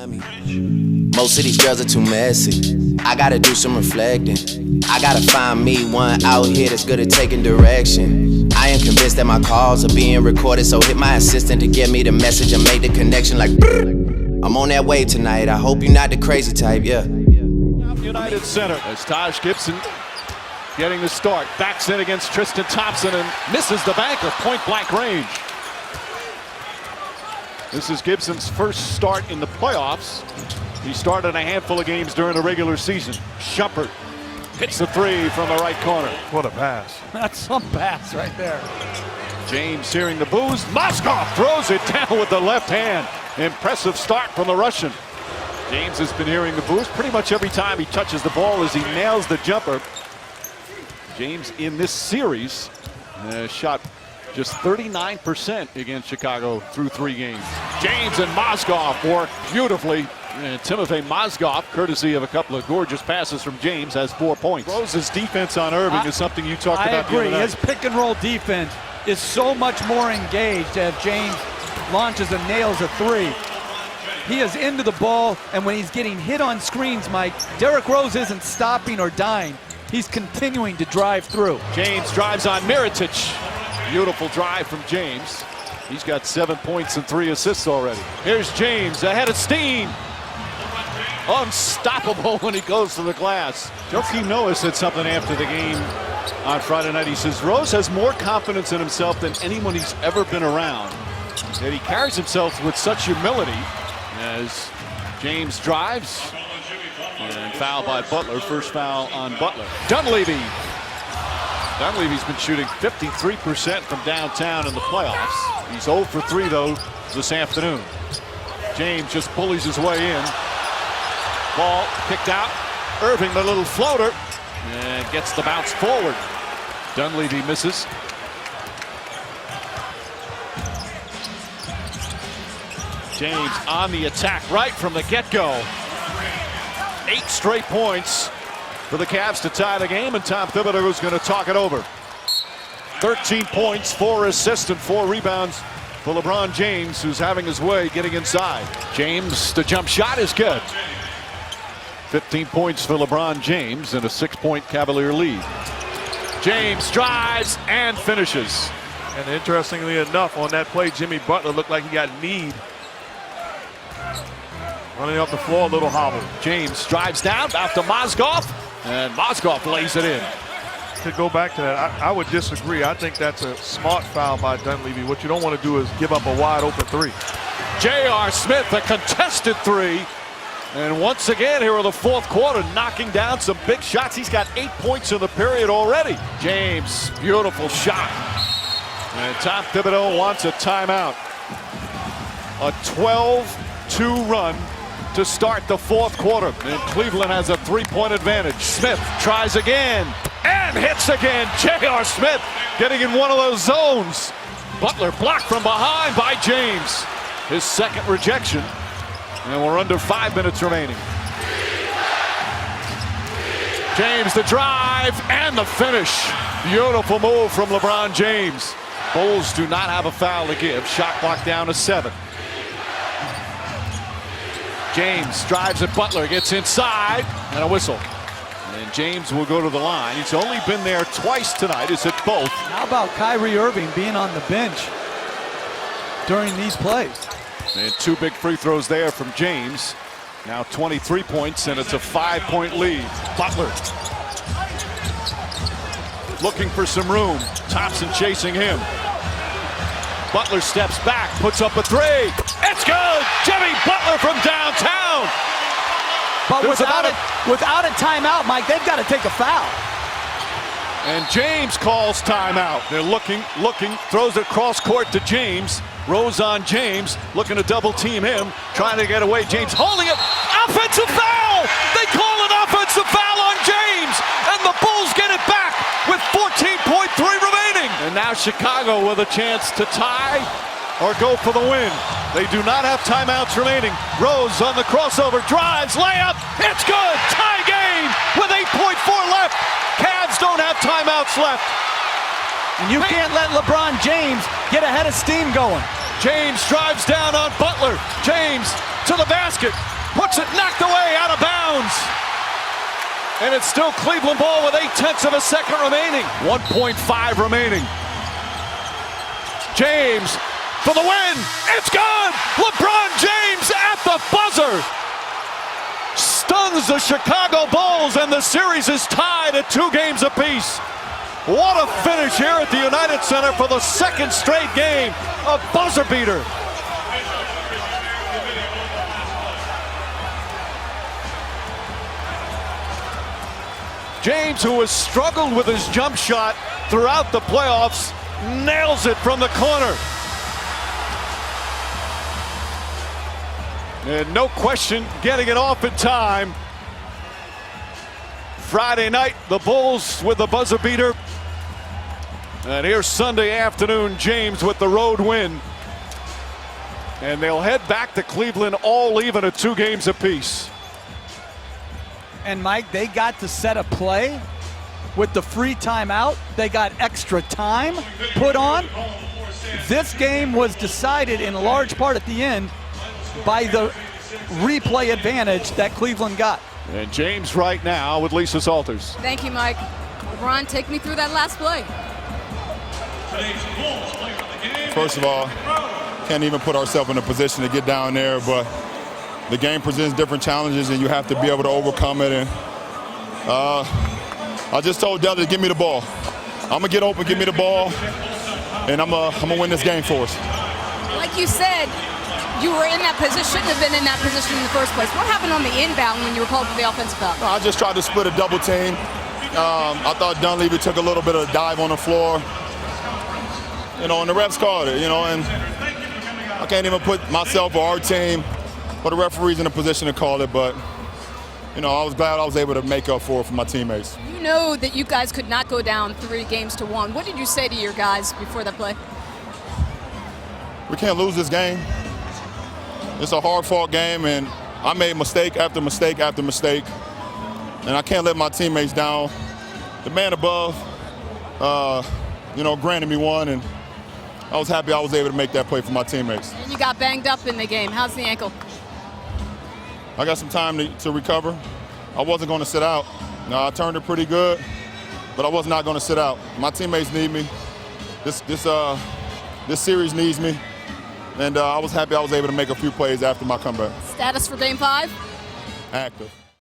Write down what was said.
Miami. Most of these girls are too messy. I gotta do some reflecting. I gotta find me one out here that's good at taking direction. I am convinced that my calls are being recorded, so hit my assistant to get me the message and make the connection like I'm on that wave tonight. I hope you're not the crazy type, yeah. United center as Taj Gibson getting the start. Backs in against Tristan Thompson and misses the banker, point blank range. This is Gibson's first start in the playoffs. He started a handful of games during the regular season. Shumpert hits the three from the right corner. What a pass. That's some pass right there. James hearing the boos. Moskov throws it down with the left hand. Impressive start from the Russian. James has been hearing the boos pretty much every time he touches the ball as he nails the jumper. James in this series shot just 39% against Chicago through 3 games. James and Moskov work beautifully. And Timofey Mozgov, courtesy of a couple of gorgeous passes from James, has 4 points. Rose's defense on Irving is something you talked about. I agree. His pick and roll defense is so much more engaged as James launches and nails a 3. He is into the ball, and when he's getting hit on screens, Mike, Derrick Rose isn't stopping or dying. He's continuing to drive through. James drives on Mirotic. Beautiful drive from James. He's got 7 points and 3 assists already. Here's James ahead of Steen. Unstoppable when he goes to the glass. Joakim Noah said something after the game on Friday night. He says Rose has more confidence in himself than anyone he's ever been around. And he carries himself with such humility as James drives. And foul by Butler. First foul on Butler. Dunleavy. Dunleavy's been shooting 53% from downtown in the playoffs. He's 0 for 3 though this afternoon. James just bullies his way in. Ball kicked out. Irving, the little floater, and gets the bounce forward. Dunleavy misses. James on the attack right from the get-go. 8 straight points for the Cavs to tie the game, and Tom Thibodeau is going to talk it over. 13 points, 4 assists, and 4 rebounds for LeBron James, who's having his way getting inside. James, the jump shot is good. 15 points for LeBron James and a 6-point Cavalier lead. James drives and finishes. And interestingly enough, on that play, Jimmy Butler looked like he got kneed. Running up the floor, a little hobble. James drives down out to Mozgov, and Mozgov lays it in. To go back to that, I would disagree. I think that's a smart foul by Dunleavy. What you don't want to do is give up a wide open 3. J.R. Smith, a contested 3. And once again, here in the 4th quarter, knocking down some big shots. He's got 8 points in the period already. James, beautiful shot. And Tom Thibodeau wants a timeout. A 12-2 run to start the 4th quarter. And Cleveland has a 3-point advantage. Smith tries again and hits again. J.R. Smith getting in one of those zones. Butler blocked from behind by James. His 2nd rejection. And we're under 5 minutes remaining. James the drive and the finish. Beautiful move from LeBron James. Bulls do not have a foul to give. Shot clock down to 7. James drives at Butler, gets inside, and a whistle. And James will go to the line. He's only been there twice tonight. He's hit both. How about Kyrie Irving being on the bench during these plays? And 2 big free throws there from James. Now 23 points, and it's a 5-point lead. Butler looking for some room. Thompson chasing him. Butler steps back, puts up a 3. It's good! Jimmy Butler from downtown! But without a timeout, Mike, they've got to take a foul. And James calls timeout. They're looking, throws it cross court to James. Rose on James, looking to double team him, trying to get away. James holding it. Offensive foul! They call an offensive foul on James, and the Bulls get it back with 14.3 remaining. And now Chicago with a chance to tie or go for the win. They do not have timeouts remaining. Rose on the crossover, drives, layup. It's good. Tie game with 8.4 left. Cavs don't have timeouts left. And you can't let LeBron James get ahead of steam going. James drives down on Butler. James to the basket, puts it knocked away, out of bounds. And it's still Cleveland ball with 0.8 of a second remaining. 1.5 remaining. James for the win. It's gone. LeBron James at the buzzer stuns the Chicago Bulls, and the series is tied at 2 games apiece. What a finish here at the United Center for the second straight game. A buzzer beater. James, who has struggled with his jump shot throughout the playoffs, nails it from the corner. And no question, getting it off in time. Friday night, the Bulls with the buzzer beater. And here's Sunday afternoon, James with the road win. And they'll head back to Cleveland all even at 2 games apiece. And Mike, they got to set a play with the free timeout. They got extra time put on. This game was decided in a large part at the end by the replay advantage that Cleveland got. And James right now with Lisa Salters. Thank you, Mike. LeBron, take me through that last play. First of all, can't even put ourselves in a position to get down there, but the game presents different challenges and you have to be able to overcome it. And I just told Della to give me the ball. I'm gonna get open, give me the ball, and I'm gonna win this game for us. Like you said, you were in that position, shouldn't have been in that position in the first place. What happened on the inbound when you were called for the offensive foul? No, I just tried to split a double team. I thought Dunleavy took a little bit of a dive on the floor. You know, and the refs called it, you know, and I can't even put myself or our team or the referees in a position to call it, but, you know, I was glad I was able to make up for it for my teammates. You know that you guys could not go down 3 games to 1. What did you say to your guys before that play? We can't lose this game. It's a hard-fought game, and I made mistake after mistake after mistake, and I can't let my teammates down. The man above, you know, granted me one, and I was happy I was able to make that play for my teammates. And you got banged up in the game. How's the ankle? I got some time to recover. I wasn't going to sit out. No, I turned it pretty good, but I was not going to sit out. My teammates need me. This series needs me, and I was happy I was able to make a few plays after my comeback. Status for Game 5? Active.